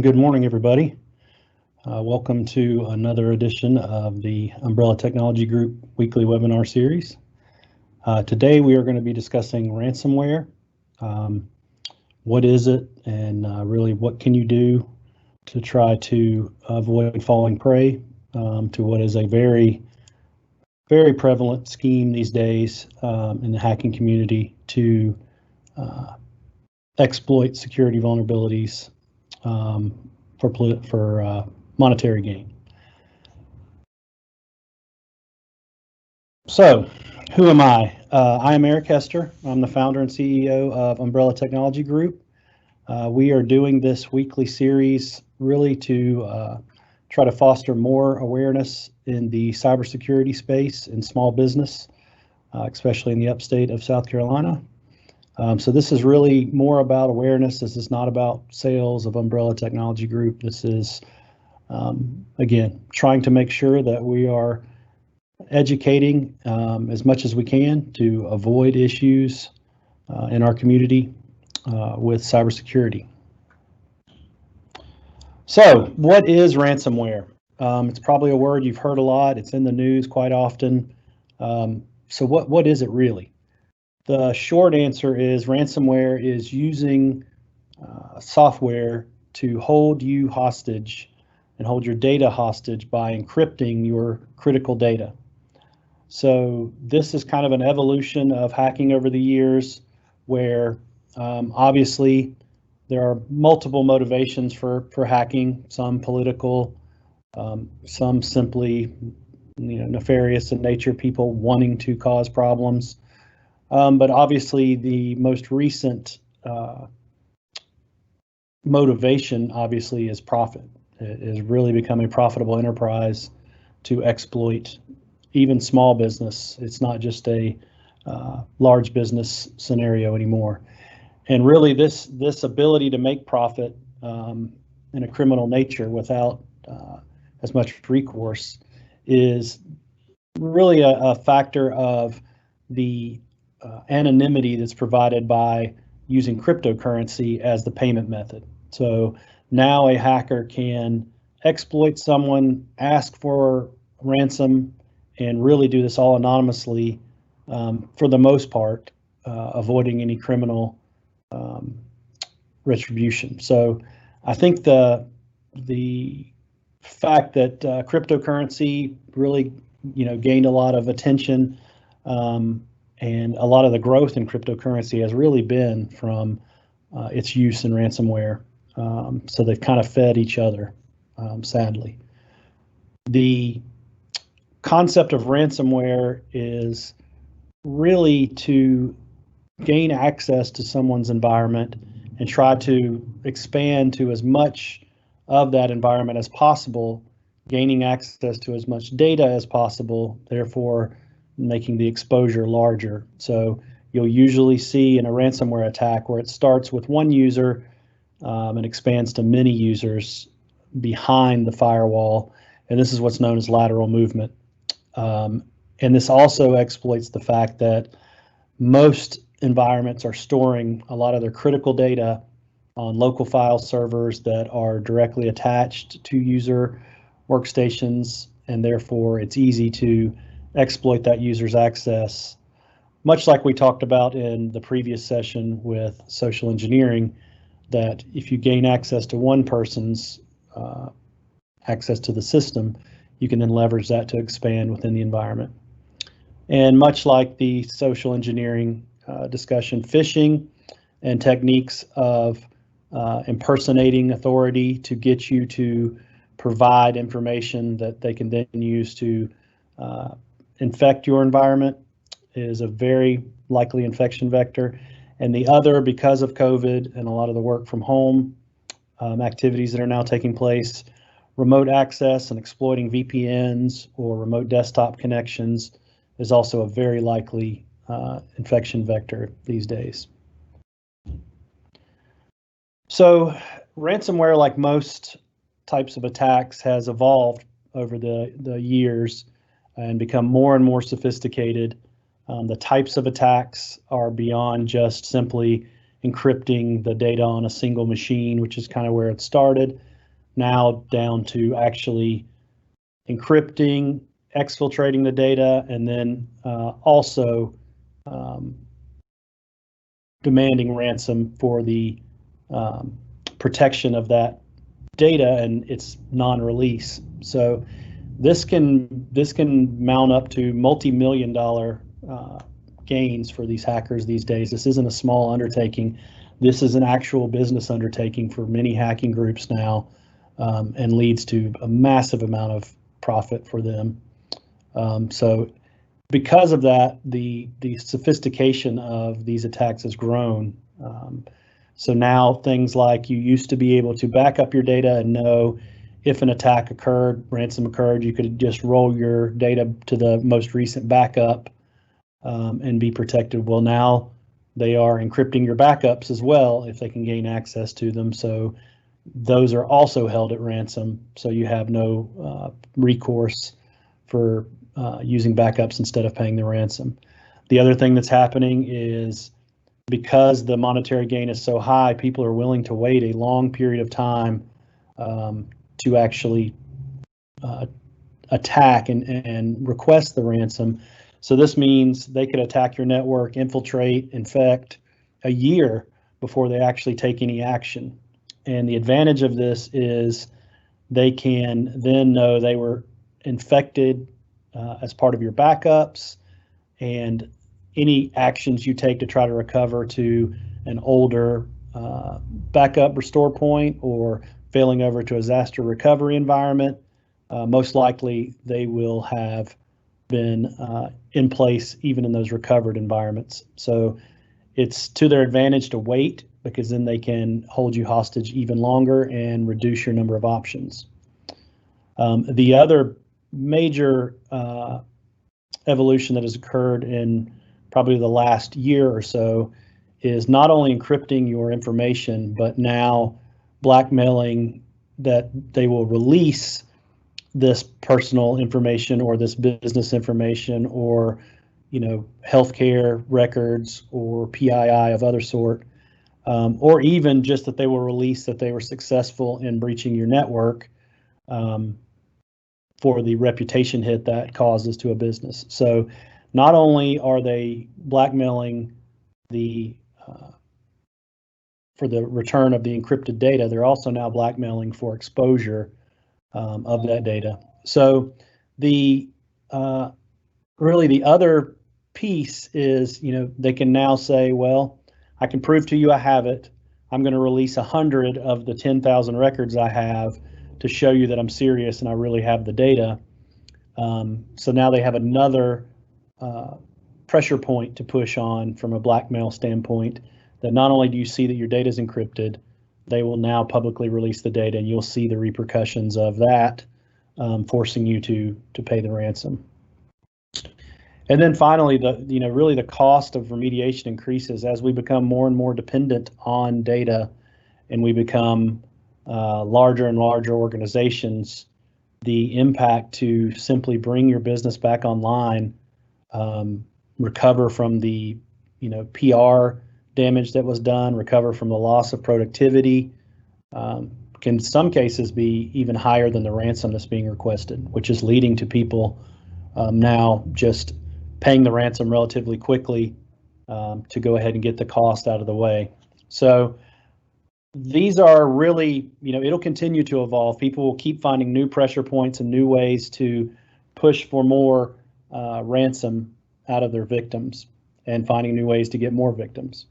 Good morning, everybody. Welcome to another edition of the Umbrella Technology Group weekly webinar series. Today we are going to be discussing ransomware. What is it, and really what can you do to try to avoid falling prey to what is a very, very prevalent scheme these days in the hacking community to exploit security vulnerabilities for monetary gain. So, who am I? I am Eric Hester. I'm the founder and CEO of Umbrella Technology Group. We are doing this weekly series really to try to foster more awareness in the cybersecurity space in small business, especially in the upstate of South Carolina. So this is really more about awareness. This is not about sales of Umbrella Technology Group. This is, again, trying to make sure that we are educating as much as we can to avoid issues in our community with cybersecurity. So what is ransomware? It's probably a word you've heard a lot. It's in the news quite often. So what is it really? The short answer is ransomware is using software to hold you hostage and hold your data hostage by encrypting your critical data. So this is kind of an evolution of hacking over the years where obviously there are multiple motivations for hacking, some political, some simply nefarious in nature, people wanting to cause problems. But obviously the most recent motivation obviously is profit. It has really become a profitable enterprise to exploit even small business. It's not just a large business scenario anymore. And really this ability to make profit in a criminal nature without as much recourse is really a factor of the anonymity that's provided by using cryptocurrency as the payment method. So now a hacker can exploit someone, ask for ransom, and really do this all anonymously for the most part, avoiding any criminal retribution. So I think the fact that cryptocurrency really gained a lot of attention and a lot of the growth in cryptocurrency has really been from its use in ransomware. So they've kind of fed each other, sadly. The concept of ransomware is really to gain access to someone's environment and try to expand to as much of that environment as possible, gaining access to as much data as possible, therefore making the exposure larger. So you'll usually see in a ransomware attack where it starts with one user and expands to many users behind the firewall. And this is what's known as lateral movement. And this also exploits the fact that most environments are storing a lot of their critical data on local file servers that are directly attached to user workstations, and therefore it's easy to exploit that user's access, much like we talked about in the previous session with social engineering, that if you gain access to one person's access to the system, you can then leverage that to expand within the environment. And much like the social engineering discussion, phishing and techniques of impersonating authority to get you to provide information that they can then use to infect your environment is a very likely infection vector. And the other, because of COVID and a lot of the work from home activities that are now taking place, remote access and exploiting VPNs or remote desktop connections is also a very likely infection vector these days. So ransomware, like most types of attacks, has evolved over the years and become more and more sophisticated. The types of attacks are beyond just simply encrypting the data on a single machine, which is kind of where it started. now down to actually encrypting, exfiltrating the data, and then also demanding ransom for the protection of that data and its non-release. So this can mount up to multi-million-dollar gains for these hackers these days. This isn't a small undertaking. This is an actual business undertaking for many hacking groups now, and leads to a massive amount of profit for them. So because of that, the sophistication of these attacks has grown. So now things like, you used to be able to back up your data and know if an attack occurred, ransom occurred, you could just roll your data to the most recent backup and be protected. Well, now they are encrypting your backups as well if they can gain access to them. So those are also held at ransom. So you have no recourse for using backups instead of paying the ransom. The other thing that's happening is, because the monetary gain is so high, people are willing to wait a long period of time to actually attack and request the ransom. So this means they could attack your network, infiltrate, infect a year before they actually take any action. And the advantage of this is they can then know they were infected as part of your backups, and any actions you take to try to recover to an older backup restore point or failing over to a disaster recovery environment, most likely they will have been in place even in those recovered environments. So it's to their advantage to wait, because then they can hold you hostage even longer and reduce your number of options. The other major evolution that has occurred in probably the last year or so is not only encrypting your information, but now blackmailing that they will release this personal information or this business information or, healthcare records or PII of other sort, or even just that they will release that they were successful in breaching your network for the reputation hit that causes to a business. So not only are they blackmailing for the return of the encrypted data, they're also now blackmailing for exposure of that data. So the really the other piece is, they can now say, well, I can prove to you I have it. I'm going to release 100 of the 10,000 records I have to show you that I'm serious and I really have the data. So now they have another pressure point to push on from a blackmail standpoint, that not only do you see that your data is encrypted, they will now publicly release the data, and you'll see the repercussions of that, forcing you to pay the ransom. And then finally, really the cost of remediation increases as we become more and more dependent on data, and we become larger and larger organizations. The impact to simply bring your business back online, recover from the PR damage that was done, recover from the loss of productivity, can in some cases be even higher than the ransom that's being requested, which is leading to people now just paying the ransom relatively quickly to go ahead and get the cost out of the way. So these are really, it'll continue to evolve. People will keep finding new pressure points and new ways to push for more ransom out of their victims and finding new ways to get more victims.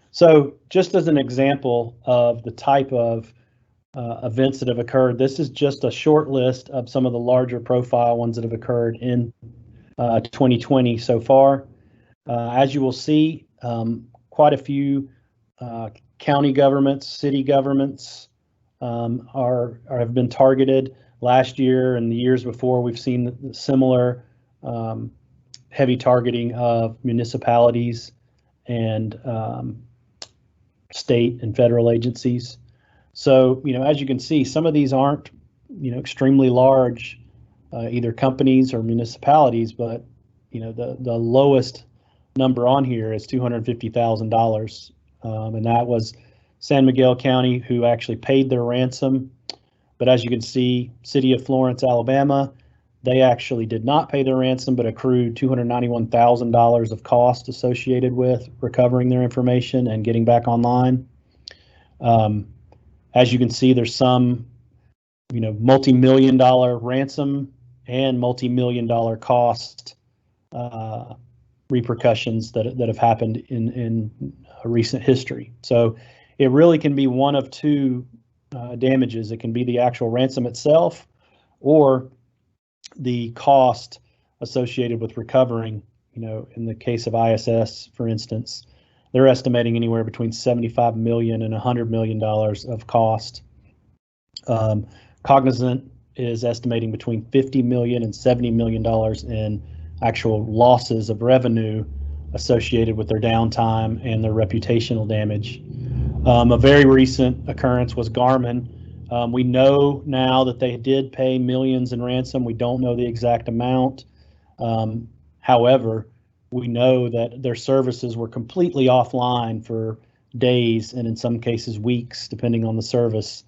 So just as an example of the type of events that have occurred, this is just a short list of some of the larger profile ones that have occurred in 2020 so far. As you will see, quite a few county governments, city governments have been targeted. Last year and the years before, we've seen similar heavy targeting of municipalities and state and federal agencies. So, as you can see, some of these aren't, extremely large, either companies or municipalities, but, the lowest number on here is $250,000. And that was San Miguel County, who actually paid their ransom. But as you can see, City of Florence, Alabama, they actually did not pay their ransom, but accrued $291,000 of cost associated with recovering their information and getting back online. As you can see, there's some, multi-million-dollar ransom and multi-million-dollar cost repercussions that have happened in recent history. So it really can be one of two damages. It can be the actual ransom itself, or the cost associated with recovering. In the case of ISS, for instance, they're estimating anywhere between $75 million and $100 million of cost. Cognizant is estimating between $50 million and $70 million in actual losses of revenue associated with their downtime and their reputational damage. A very recent occurrence was Garmin. We know now that they did pay millions in ransom. We don't know the exact amount. However, we know that their services were completely offline for days and in some cases weeks, depending on the service.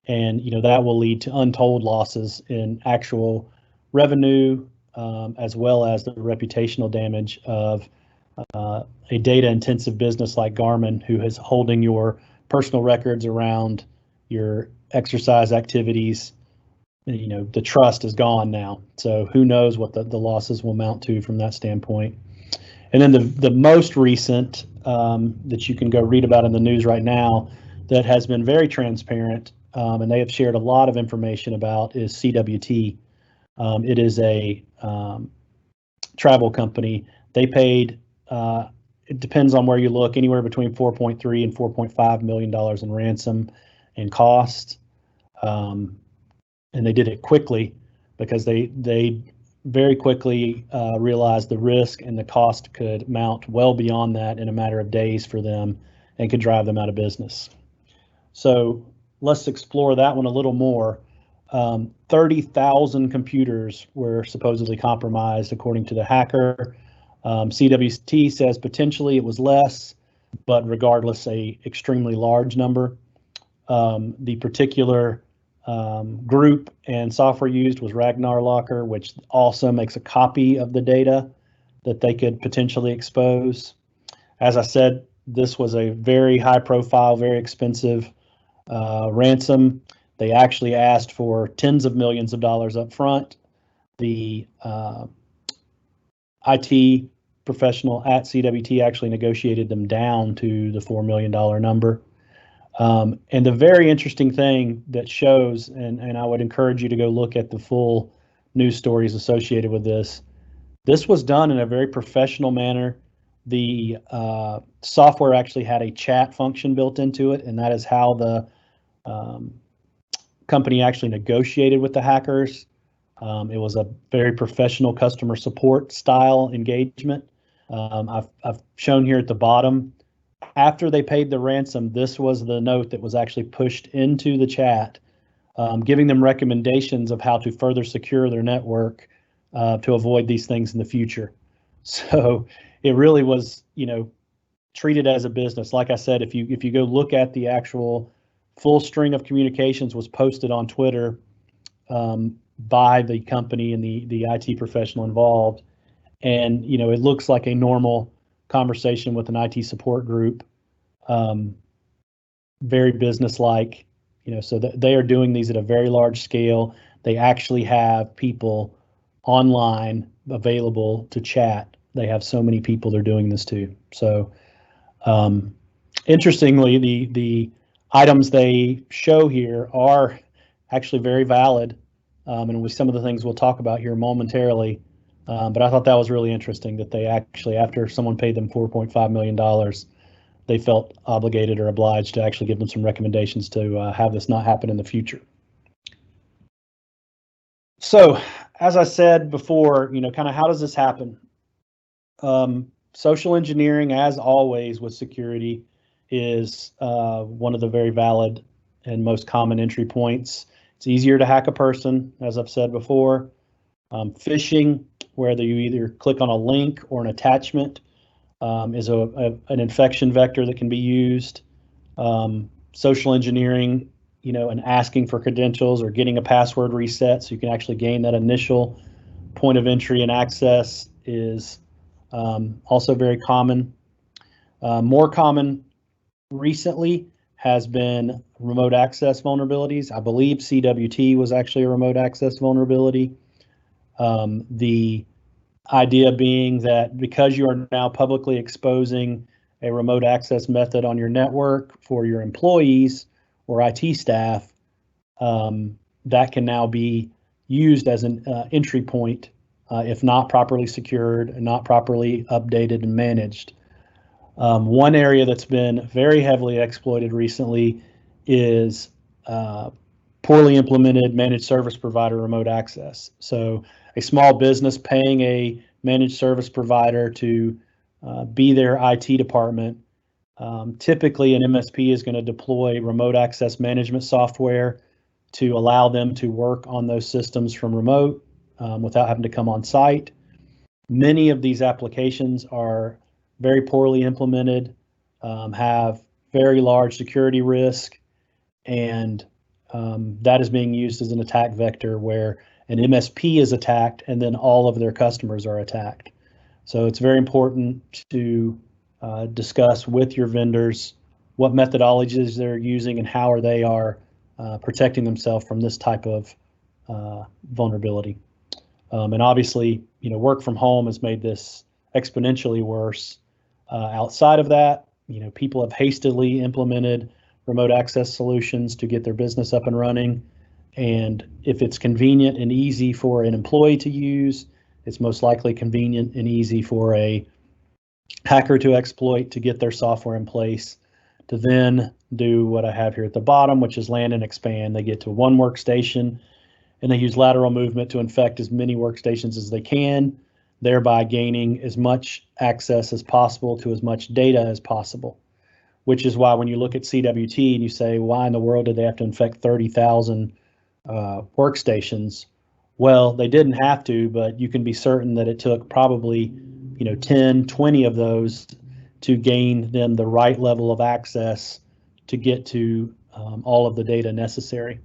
And that will lead to untold losses in actual revenue, as well as the reputational damage of a data-intensive business like Garmin, who is holding your personal records around your exercise activities. The trust is gone now. So who knows what the losses will amount to from that standpoint. And then the most recent that you can go read about in the news right now that has been very transparent, and they have shared a lot of information about, is CWT. It is a travel company. They paid, it depends on where you look, anywhere between $4.3 and $4.5 million in ransom and cost. And they did it quickly because they very quickly realized the risk and the cost could mount well beyond that in a matter of days for them and could drive them out of business. So let's explore that one a little more. 30,000 computers were supposedly compromised, according to the hacker. CWT says potentially it was less, but regardless, a extremely large number. The particular group and software used was Ragnar Locker, which also makes a copy of the data that they could potentially expose. As I said, this was a very high profile, very expensive ransom. They actually asked for tens of millions of dollars up front. The IT professional at CWT actually negotiated them down to the $4 million number. And the very interesting thing that shows, and I would encourage you to go look at the full news stories associated with this was done in a very professional manner. The software actually had a chat function built into it, and that is how the company actually negotiated with the hackers. It was a very professional customer support style engagement. I've shown here at the bottom, after they paid the ransom, this was the note that was actually pushed into the chat, giving them recommendations of how to further secure their network to avoid these things in the future. So it really was, treated as a business. Like I said, if you go look at the actual full string of communications was posted on Twitter by the company and the IT professional involved, and it looks like a normal conversation with an IT support group, very business-like, so that they are doing these at a very large scale. They actually have people online available to chat. They have so many people they're doing this to. So interestingly, the items they show here are actually very valid, and with some of the things we'll talk about here momentarily. But I thought that was really interesting that they actually, after someone paid them $4.5 million, they felt obligated or obliged to actually give them some recommendations to have this not happen in the future. So, as I said before, kind of how does this happen? Social engineering, as always with security, is one of the very valid and most common entry points. It's easier to hack a person, as I've said before. Phishing, whether you either click on a link or an attachment, is an infection vector that can be used. social engineering, and asking for credentials or getting a password reset so you can actually gain that initial point of entry and access is also very common. More common recently has been remote access vulnerabilities. I believe CWT was actually a remote access vulnerability. The idea being that because you are now publicly exposing a remote access method on your network for your employees or IT staff, that can now be used as an entry point if not properly secured and not properly updated and managed. One area that's been very heavily exploited recently is poorly implemented managed service provider remote access. So a small business paying a managed service provider to be their IT department. Typically, an MSP is going to deploy remote access management software to allow them to work on those systems from remote without having to come on site. Many of these applications are very poorly implemented, have very large security risk, and that is being used as an attack vector where an MSP is attacked and then all of their customers are attacked. So it's very important to discuss with your vendors what methodologies they're using and how they are protecting themselves from this type of vulnerability. And obviously, work from home has made this exponentially worse. Outside of that, people have hastily implemented remote access solutions to get their business up and running. And if it's convenient and easy for an employee to use, it's most likely convenient and easy for a hacker to exploit to get their software in place to then do what I have here at the bottom, which is land and expand. They get to one workstation and they use lateral movement to infect as many workstations as they can, thereby gaining as much access as possible to as much data as possible, which is why when you look at CWT and you say, why in the world did they have to infect 30,000 workstations? Well, they didn't have to, but you can be certain that it took probably 10, 20 of those to gain them the right level of access to get to all of the data necessary.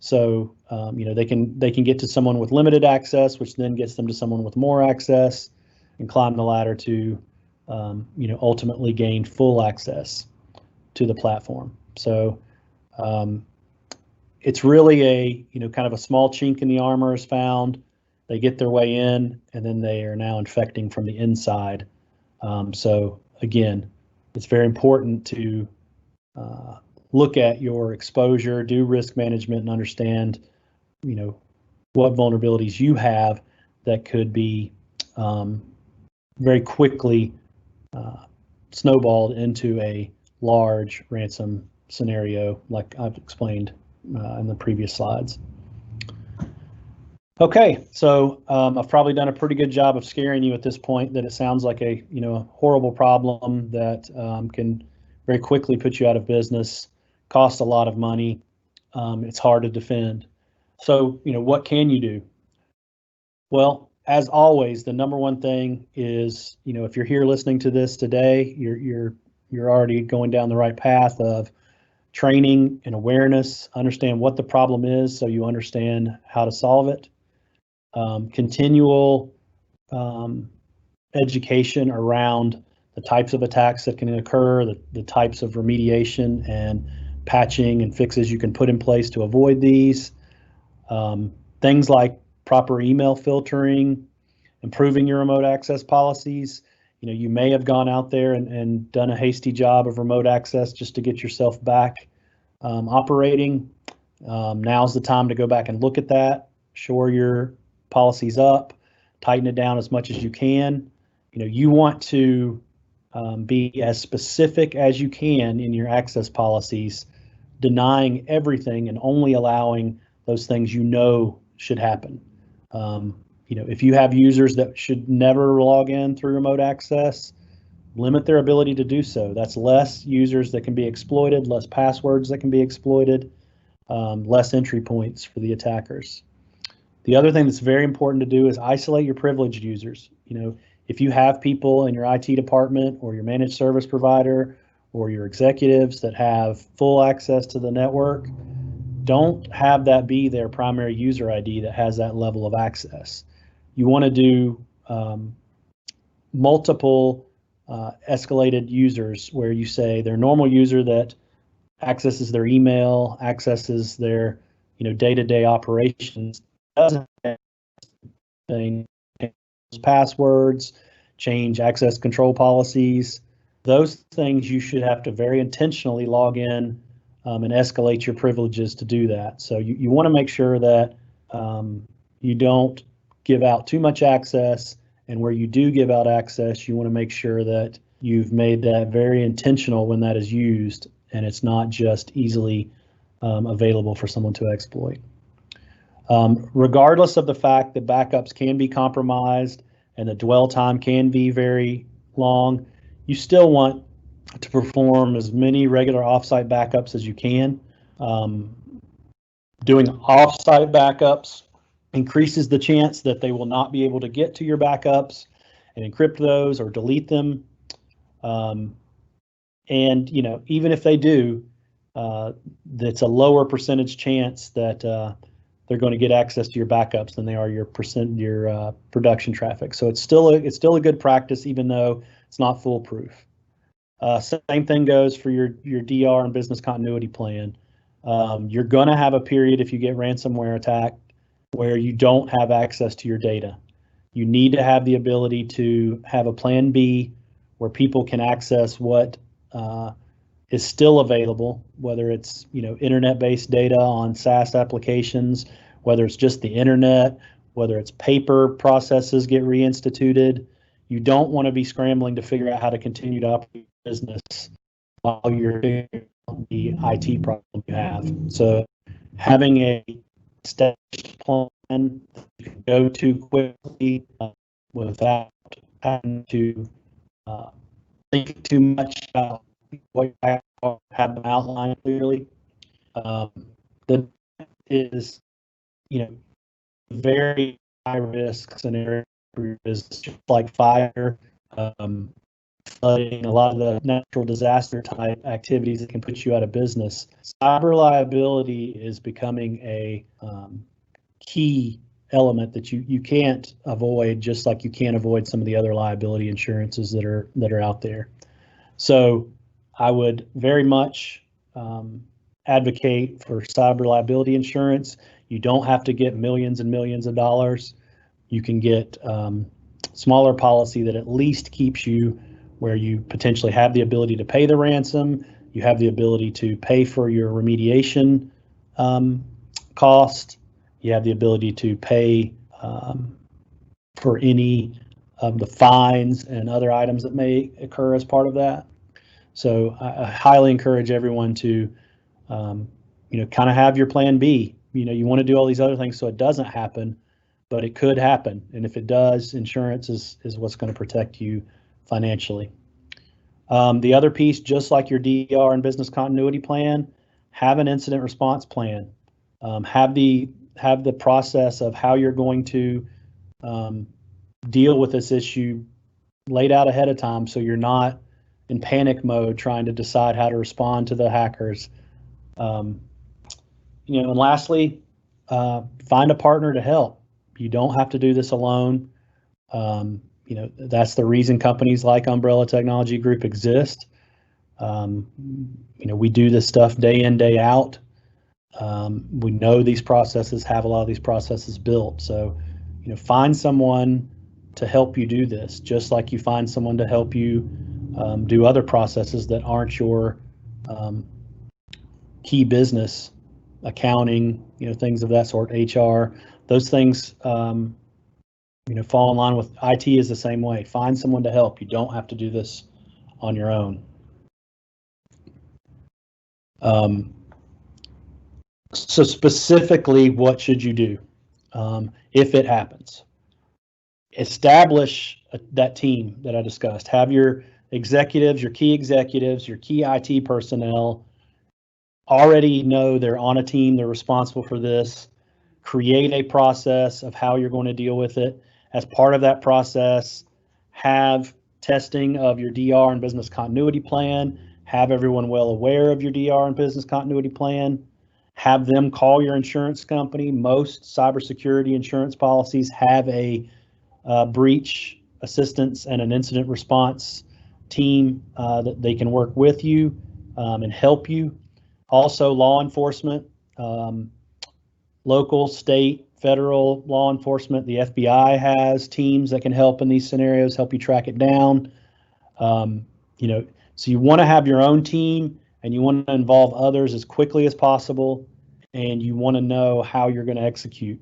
So they can get to someone with limited access, which then gets them to someone with more access, and climb the ladder to ultimately gain full access to the platform. So it's really a kind of a small chink in the armor is found. They get their way in, and then they are now infecting from the inside. So again, it's very important to look at your exposure, do risk management, and understand, what vulnerabilities you have that could be very quickly snowballed into a large ransom scenario, like I've explained in the previous slides. Okay, so I've probably done a pretty good job of scaring you at this point that it sounds like a horrible problem that can very quickly put you out of business, cost a lot of money. It's hard to defend. So what can you do? Well, as always, the number one thing is if you're here listening to this today, you're already going down the right path of training and awareness, understand what the problem is so you understand how to solve it. Continual education around the types of attacks that can occur, the types of remediation and patching and fixes you can put in place to avoid these. Things like proper email filtering, improving your remote access policies. You may have gone out there and done a hasty job of remote access just to get yourself back operating. Now's the time to go back and look at that, shore your policies up, tighten it down as much as you can. You want to be as specific as you can in your access policies, denying everything and only allowing those things should happen. If you have users that should never log in through remote access, limit their ability to do so. That's less users that can be exploited, less passwords that can be exploited, less entry points for the attackers. The other thing that's very important to do is isolate your privileged users. If you have people in your IT department or your managed service provider or your executives that have full access to the network, don't have that be their primary user ID that has that level of access. You want to do multiple escalated users where you say their normal user that accesses their email, accesses their day-to-day operations, doesn't have anything, passwords, change access control policies. Those things you should have to very intentionally log in and escalate your privileges to do that. So you want to make sure that you don't give out too much access, and where you do give out access, you want to make sure that you've made that very intentional when that is used, and it's not just easily available for someone to exploit. Regardless of the fact that backups can be compromised and the dwell time can be very long, you still want to perform as many regular offsite backups as you can. Doing offsite backups increases the chance that they will not be able to get to your backups and encrypt those or delete them. And even if they do, that's a lower percentage chance that they're going to get access to your backups than they are your production traffic. So it's still a good practice, even though it's not foolproof. Same thing goes for your DR and business continuity plan. You're going to have a period if you get ransomware attacked where you don't have access to your data. You need to have the ability to have a plan B where people can access what is still available, whether it's internet-based data on SaaS applications, whether it's just the internet, whether it's paper processes get reinstituted. You don't want to be scrambling to figure out how to continue to operate your business while you're figuring out the IT problem you have. So having a staged plan that you can go to quickly without having to think too much about what you have them outlined clearly. That is, very high risk scenario for your business, just like fire, flooding, a lot of the natural disaster type activities that can put you out of business. Cyber liability is becoming a key element that you can't avoid, just like you can't avoid some of the other liability insurances that are out there. So I would very much advocate for cyber liability insurance. You don't have to get millions and millions of dollars. You can get smaller policy that at least keeps you where you potentially have the ability to pay the ransom, you have the ability to pay for your remediation cost, you have the ability to pay for any of the fines and other items that may occur as part of that. So I highly encourage everyone to, kind of have your plan B. You want to do all these other things so it doesn't happen, but it could happen. And if it does, insurance is what's going to protect you financially. The other piece, just like your DR and business continuity plan, have an incident response plan. Have the process of how you're going to deal with this issue laid out ahead of time, so you're not in panic mode trying to decide how to respond to the hackers. And lastly, find a partner to help. You don't have to do this alone. That's the reason companies like Umbrella Technology Group exist. We do this stuff day in, day out. We know these processes, have a lot of these processes built. So, find someone to help you do this, just like you find someone to help you do other processes that aren't your key business, accounting, things of that sort, HR. Those things, fall in line with IT is the same way. Find someone to help. You don't have to do this on your own. So specifically, what should you do if it happens? Establish that team that I discussed. Have your executives, your key IT personnel already know they're on a team, they're responsible for this. Create a process of how you're going to deal with it. As part of that process, have testing of your DR and business continuity plan. have everyone well aware of your DR and business continuity plan, have them call your insurance company. Most cybersecurity insurance policies have a breach assistance and an incident response team that they can work with you and help you. Also, law enforcement, local, state, federal law enforcement, the FBI has teams that can help in these scenarios, help you track it down. So you want to have your own team and you want to involve others as quickly as possible, and you want to know how you're going to execute.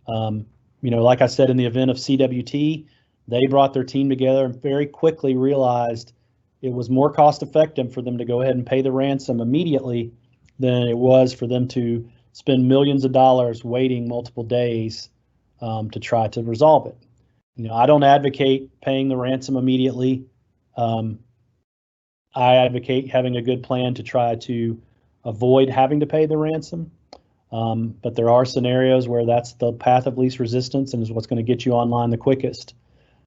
Like I said, in the event of CWT, they brought their team together and very quickly realized it was more cost effective for them to go ahead and pay the ransom immediately than it was for them to spend millions of dollars waiting multiple days to try to resolve it. I don't advocate paying the ransom immediately. I advocate having a good plan to try to avoid having to pay the ransom. But there are scenarios where that's the path of least resistance and is what's going to get you online the quickest.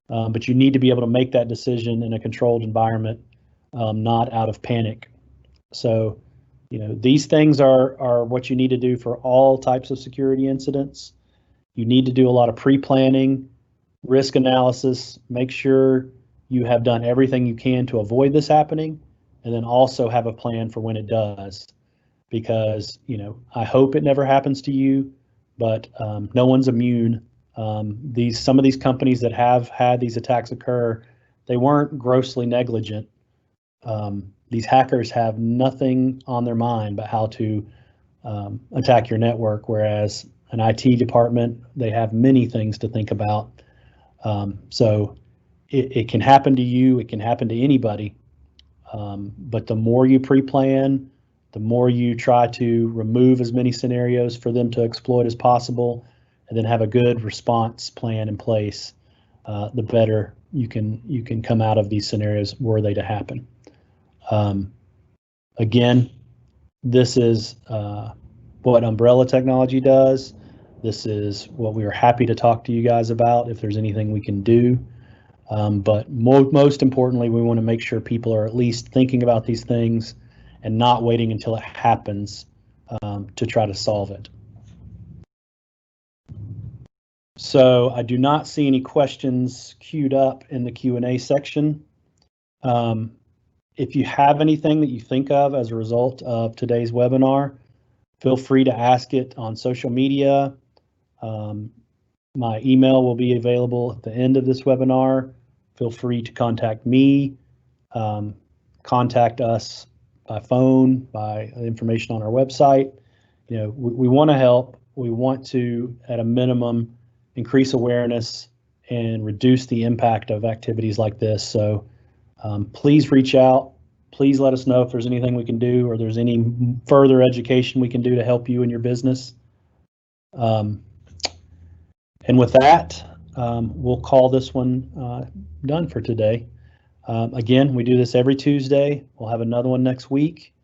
But you need to be able to make that decision in a controlled environment, not out of panic. So, these things are what you need to do for all types of security incidents. You need to do a lot of pre-planning, risk analysis, make sure you have done everything you can to avoid this happening, and then also have a plan for when it does. Because, I hope it never happens to you, but no one's immune. Some of these companies that have had these attacks occur, they weren't grossly negligent. These hackers have nothing on their mind but how to attack your network, whereas an IT department, they have many things to think about. So it can happen to you, it can happen to anybody. But the more you pre-plan, the more you try to remove as many scenarios for them to exploit as possible, and then have a good response plan in place, the better you can come out of these scenarios were they to happen. Again, this is what Umbrella Technology does. This is what we are happy to talk to you guys about if there's anything we can do. But most importantly, we want to make sure people are at least thinking about these things and not waiting until it happens to try to solve it. So I do not see any questions queued up in the Q&A section. If you have anything that you think of as a result of today's webinar, feel free to ask it on social media. My email will be available at the end of this webinar. Feel free to contact me, contact us by phone, by information on our website. We want to help. We want to, at a minimum, increase awareness and reduce the impact of activities like this. So please reach out. Please let us know if there's anything we can do or there's any further education we can do to help you in your business. And with that, we'll call this one done for today. Again, we do this every Tuesday. We'll have another one next week.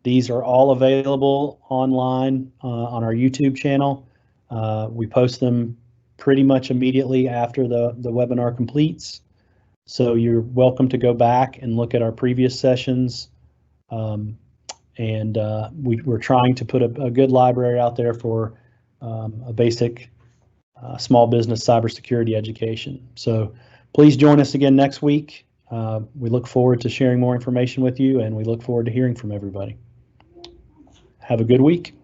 These are all available online on our YouTube channel. We post them pretty much immediately after the webinar completes. So you're welcome to go back and look at our previous sessions. We're trying to put a good library out there for a basic small business cybersecurity education. So please join us again next week. We look forward to sharing more information with you, and we look forward to hearing from everybody. Have a good week.